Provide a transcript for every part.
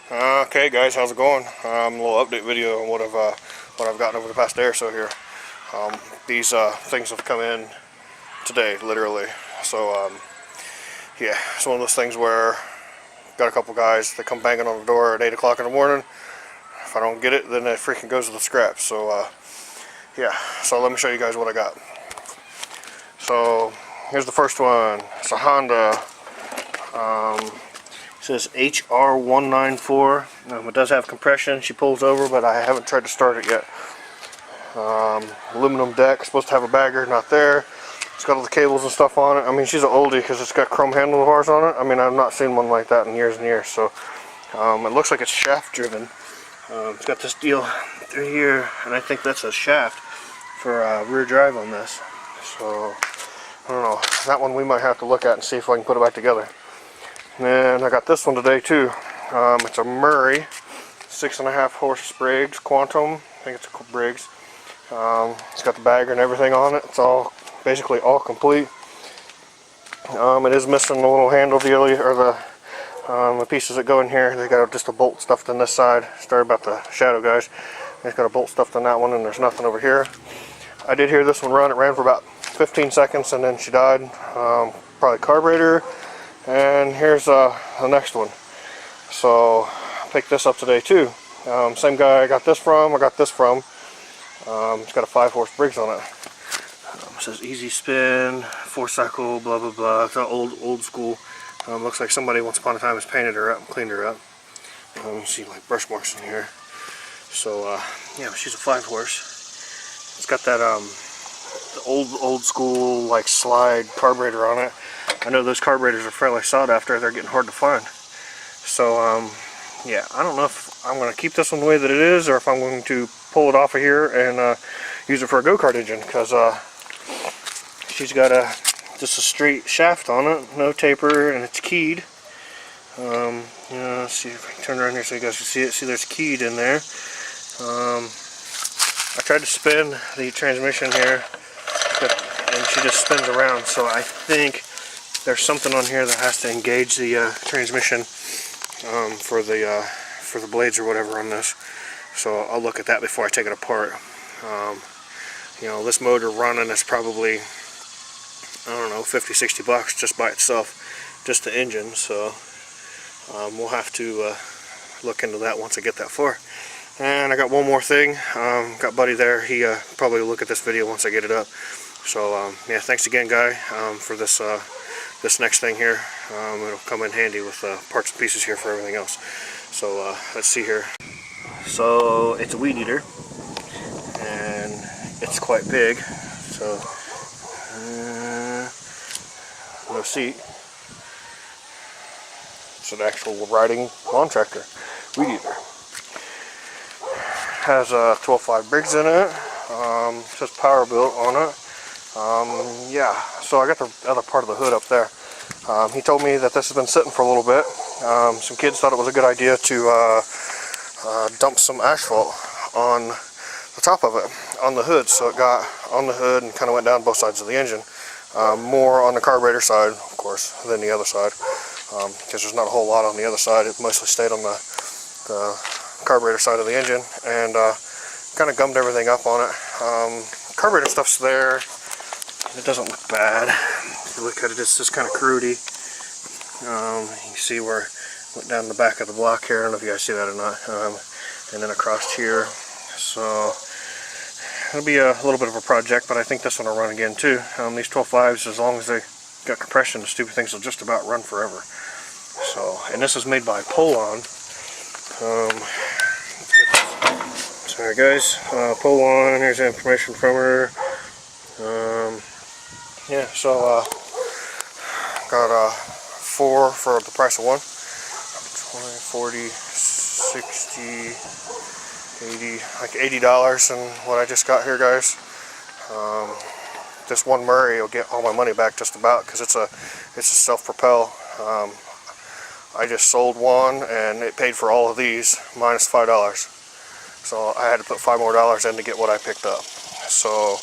Okay guys, how's it going? A little update video on what I've gotten over the past day or so here. These things have come in today, literally. So yeah, it's one of those things where got a couple guys that come banging on the door at 8 o'clock in the morning. If I don't get it, then it freaking goes to the scraps. So yeah, so let me show you guys what I got. So here's the first one. It's a Honda. It says HR194. It does have compression. She pulls over, but I haven't tried to start it yet. Aluminum deck. Supposed to have a bagger, not there. It's got all the cables and stuff on it. I mean, she's an oldie because it's got chrome handlebars on it. I mean, I've not seen one like that in years and years. So it looks like it's shaft driven. It's got this deal through here, and I think that's a shaft for rear drive on this. So I don't know. That one we might have to look at and see if I can put it back together. And I got this one today too. It's a Murray 6.5 horse Briggs Quantum. I think it's a Briggs. It's got the bagger and everything on it. It's all basically all complete. It is missing the little handle deal, or the pieces that go in here. They got just a bolt stuffed in this side. Sorry about the shadow, guys. It's got a bolt stuffed in that one, and there's nothing over here. I did hear this one run. It ran for about 15 seconds, and then she died. Probably carburetor. And here's the next one. So I picked this up today too. Same guy I got this from. It's got a 5 horse Briggs on it. It says easy spin, 4-cycle, blah blah blah. It's old school. Looks like somebody once upon a time has painted her up and cleaned her up. You see like brush marks in here. So yeah, she's a 5 horse. It's got that the old school like slide carburetor on it. I know those carburetors are fairly sought after. They're getting hard to find. So yeah, I don't know if I'm going to keep this one the way that it is, or if I'm going to pull it off of here and use it for a go-kart engine, because she's got just a straight shaft on it, no taper, and it's keyed. Let's see if I can turn around here so you guys can see it. See, there's keyed in there. I tried to spin the transmission here, and she just spins around. So I think there's something on here that has to engage the transmission for the blades or whatever on this. So I'll look at that before I take it apart. You know, this motor running is probably, I don't know, 50-60 bucks just by itself, just the engine. So we'll have to look into that once I get that far. And I got one more thing. Got Buddy there. He probably will look at this video once I get it up. So yeah, thanks again, Guy, for this this next thing here. It'll come in handy with parts and pieces here for everything else. So let's see here. So it's a weed eater, and it's quite big. So no seat. It's an actual riding lawn tractor, weed eater. Has a 12.5 Briggs in it. Says power built on it. Yeah, so I got the other part of the hood up there. He told me that this has been sitting for a little bit. Some kids thought it was a good idea to dump some asphalt on the top of it, on the hood. So it got on the hood and kind of went down both sides of the engine. More on the carburetor side, of course, than the other side, because there's not a whole lot on the other side. It mostly stayed on the carburetor side of the engine, and kind of gummed everything up on it. Carburetor stuff's there. It doesn't look bad. If you look at it, it's just kind of crudy. You can see where it went down the back of the block here. I don't know if you guys see that or not. And then across here. So it'll be a little bit of a project, but I think this one will run again too. These 12.5s, as long as they got compression, the stupid things will just about run forever. So, and this is made by Polon. Sorry guys, Polon, here's the information from her. Yeah, so got 4 for the price of one. 20, 40, 60, 80, like $80 and what I just got here, guys. This one Murray will get all my money back just about, because it's a self-propel. I just sold one and it paid for all of these minus $5. So I had to put $5 more in to get what I picked up. So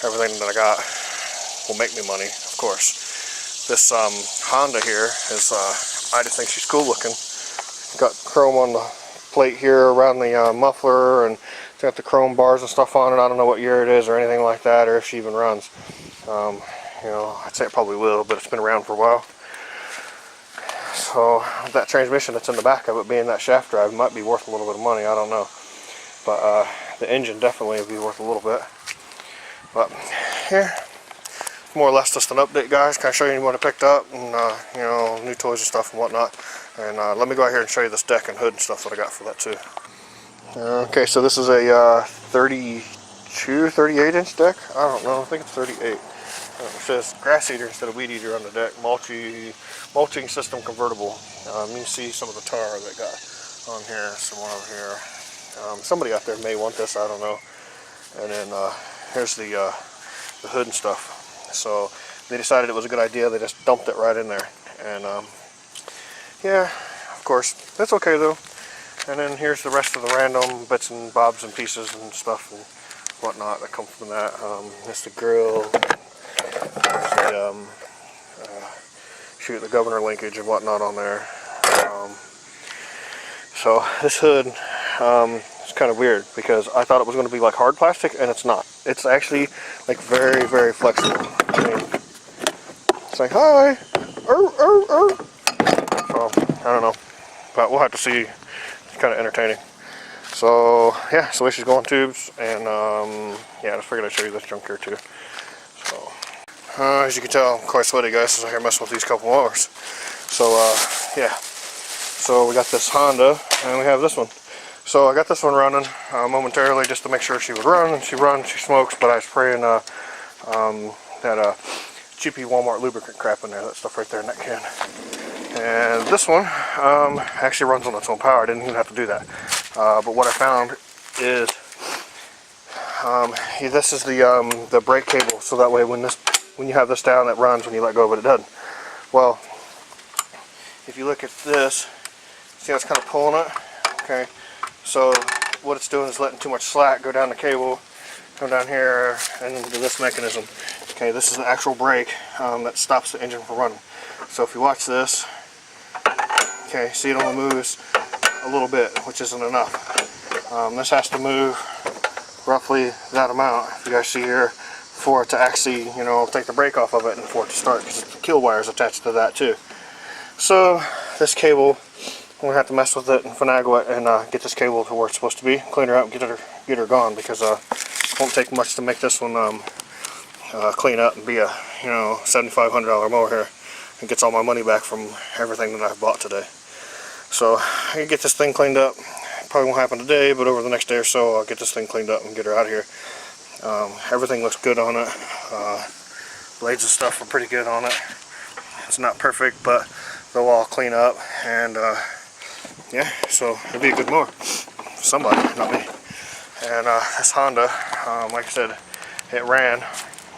everything that I got will make me money, of course. This Honda here is, I just think she's cool looking. got chrome on the plate here around the muffler, and it's got the chrome bars and stuff on it. I don't know what year it is or anything like that, or if she even runs. You know, I'd say it probably will, but it's been around for a while. So that transmission that's in the back of it, being that shaft drive, might be worth a little bit of money. I don't know, but the engine definitely would be worth a little bit. But yeah, more or less just an update, guys. Kind of show you what I picked up, and you know, new toys and stuff and whatnot. And let me go out here and show you this deck and hood and stuff that I got for that too. Okay, so this is a 32, 38 inch deck. I don't know, I think it's 38. It says grass eater instead of weed eater on the deck. Mulching system convertible. You can see some of the tar that got on here, some more over here. Somebody out there may want this, I don't know. And then here's the hood and stuff. So they decided it was a good idea. They just dumped it right in there. And yeah, of course, that's okay though. And then here's the rest of the random bits and bobs and pieces and stuff and whatnot that come from that. That's the grill. There's the governor linkage and whatnot on there. So this hood is kind of weird because I thought it was going to be like hard plastic, and it's not. It's actually like very, very flexible. I mean, it's like, hi, So I don't know, but we'll have to see. It's kind of entertaining. So yeah, so she's going tubes, and yeah, I just figured I'd show you this junk here too. So as you can tell, I'm quite sweaty, guys, as I'm here messing with these couple mowers. So yeah, so we got this Honda, and we have this one. So I got this one running momentarily just to make sure she would run, and she runs, she smokes, but I was spraying that cheapy Walmart lubricant crap in there, that stuff right there in that can. And this one actually runs on its own power. I didn't even have to do that. But what I found is this is the brake cable, so that way when you have this down, it runs. When you let go of it, it doesn't. Well, if you look at this, see how it's kind of pulling it? Okay, so what it's doing is letting too much slack go down the cable, go down here, and into this mechanism. Okay, this is the actual brake that stops the engine from running. So if you watch this, okay, see it only moves a little bit, which isn't enough. This has to move roughly that amount, if you guys see here, for it to actually, you know, take the brake off of it and for it to start, because the kill wire is attached to that too. So this cable, I'm going to have to mess with it and finagle it and get this cable to where it's supposed to be, clean her out and get her gone, because it won't take much to make this one clean up and be a, you know, $7,500 mower here. It gets all my money back from everything that I've bought today. So I can get this thing cleaned up. Probably won't happen today, but over the next day or so I'll get this thing cleaned up and get her out of here. Everything looks good on it. Blades and stuff are pretty good on it. It's not perfect, but they'll all clean up, and yeah, so it'll be a good mower for somebody, not me. And this Honda, like I said, it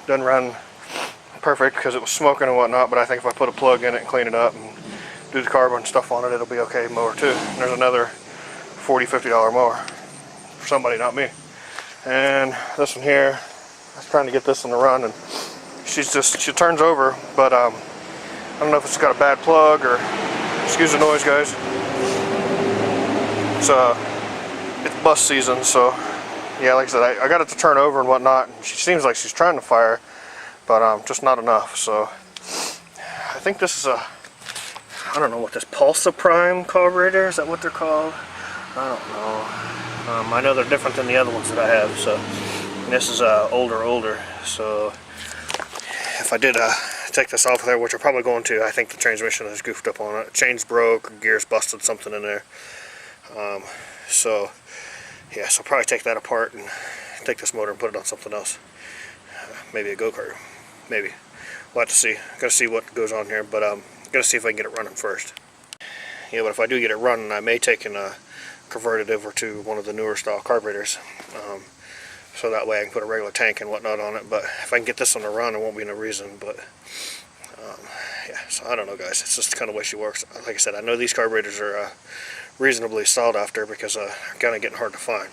doesn't run perfect because it was smoking and whatnot, but I think if I put a plug in it and clean it up and do the carbon stuff on it, it'll be okay mower too. And there's another $40, $50 mower for somebody, not me. And this one here, I was trying to get this one to run, and she turns over, but I don't know if it's got a bad plug or, excuse the noise, guys. It's bus season, so yeah, like I said, I got it to turn over and whatnot, and she seems like she's trying to fire, but just not enough. So I think this is I don't know what this Pulsa Prime carburetor, is that what they're called? I don't know. I know they're different than the other ones that I have. So and this is older. So if I did take this off of there, which I'm probably going to, I think the transmission is goofed up on it. Chain's broke, gear's busted, something in there. So yeah, so I'll probably take that apart and take this motor and put it on something else. Maybe a go-kart. Maybe. We'll have to see. Gotta see what goes on here, but gotta see if I can get it running first. Yeah, but if I do get it running, I may take and convert it over to one of the newer style carburetors. So that way I can put a regular tank and whatnot on it. But if I can get this one to run, there won't be no reason. But yeah, so I don't know, guys. It's just the kind of way she works. Like I said, I know these carburetors are reasonably sought after because they're kind of getting hard to find.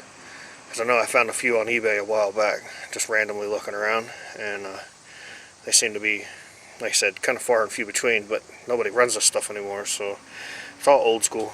Because I know I found a few on eBay a while back, just randomly looking around, and they seem to be, like I said, kind of far and few between, but nobody runs this stuff anymore, so it's all old school.